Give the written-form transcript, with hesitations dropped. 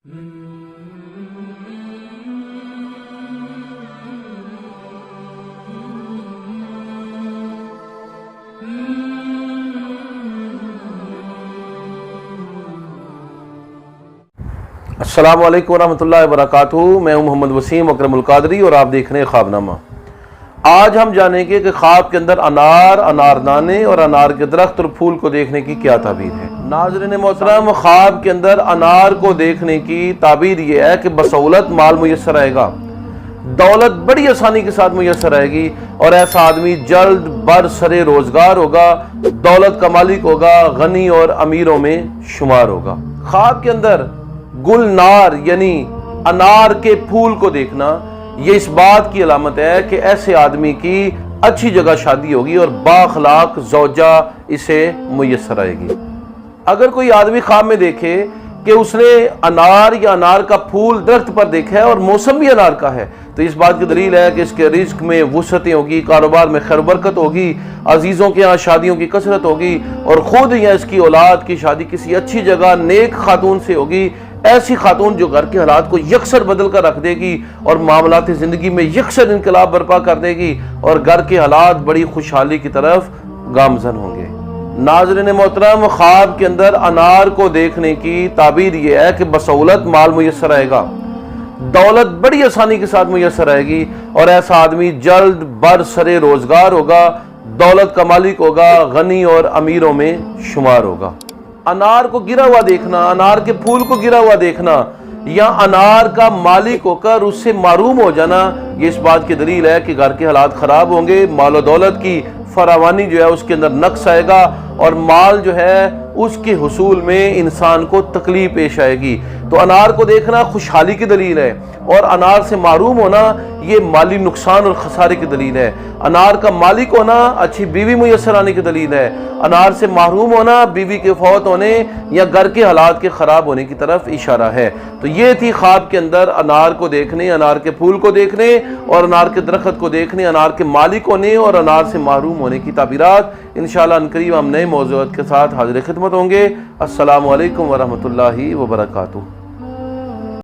السلام علیکم ورحمۃ اللہ وبرکاتہ۔ میں ہوں محمد وسیم اکرم القادری اور آپ دیکھ رہے ہیں خواب نامہ۔ آج ہم جانیں گے کہ خواب کے اندر انار، اناردانے اور انار کے درخت اور پھول کو دیکھنے کی کیا تعبیر ہے۔ ناظرین محترم، خواب کے اندر انار کو دیکھنے کی تعبیر یہ ہے کہ بسولت مال میسر آئے گا، دولت بڑی آسانی کے ساتھ میسر آئے گی اور ایسا آدمی جلد بر سرے روزگار ہوگا، دولت کا مالک ہوگا، غنی اور امیروں میں شمار ہوگا۔ خواب کے اندر گلنار یعنی انار کے پھول کو دیکھنا یہ اس بات کی علامت ہے کہ ایسے آدمی کی اچھی جگہ شادی ہوگی اور بااخلاق زوجہ اسے میسر آئے گی۔ اگر کوئی آدمی خواب میں دیکھے کہ اس نے انار یا انار کا پھول درخت پر دیکھا ہے اور موسم بھی انار کا ہے تو اس بات کی دلیل ہے کہ اس کے رزق میں وسعتیں ہوگی، کاروبار میں خیر برکت ہوگی، عزیزوں کے ہاں شادیوں کی کثرت ہوگی اور خود یا اس کی اولاد کی شادی کسی اچھی جگہ نیک خاتون سے ہوگی، ایسی خاتون جو گھر کے حالات کو یکسر بدل کر رکھ دے گی اور معاملات زندگی میں یکسر انقلاب برپا کر دے گی اور گھر کے حالات بڑی خوشحالی کی طرف گامزن ہوں گے۔ ناظرین محترم، خواب کے اندر انار کو دیکھنے کی تعبیر یہ ہے کہ بسولت مال میسر آئے گا، دولت بڑی آسانی کے ساتھ میسر آئے گی اور ایسا آدمی جلد بر سرے روزگار ہوگا، دولت کا مالک ہوگا، غنی اور امیروں میں شمار ہوگا۔ انار کو گرا ہوا دیکھنا، انار کے پھول کو گرا ہوا دیکھنا یا انار کا مالک ہو کر اس سے محروم ہو جانا یہ اس بات کی دلیل ہے کہ گھر کے حالات خراب ہوں گے، مال و دولت کی فراوانی جو ہے اس کے اندر نقص آئے گا اور مال جو ہے اس کے حصول میں انسان کو تکلیف پیش آئے گی۔ تو انار کو دیکھنا خوشحالی کی دلیل ہے اور انار سے محروم ہونا یہ مالی نقصان اور خسارے کی دلیل ہے۔ انار کا مالک ہونا اچھی بیوی میسر آنے کی دلیل ہے، انار سے محروم ہونا بیوی کے فوت ہونے یا گھر کے حالات کے خراب ہونے کی طرف اشارہ ہے۔ تو یہ تھی خواب کے اندر انار کو دیکھنے، انار کے پھول کو دیکھنے اور انار کے درخت کو دیکھنے، انار کے مالک ہونے اور انار سے محروم ہونے کی تعبیرات۔ انشاءاللہ عنقریب ہم نئے موضوعات کے ساتھ حاضر خدمت ہوں گے۔ السلام علیکم ورحمۃ اللہ وبرکاتہ۔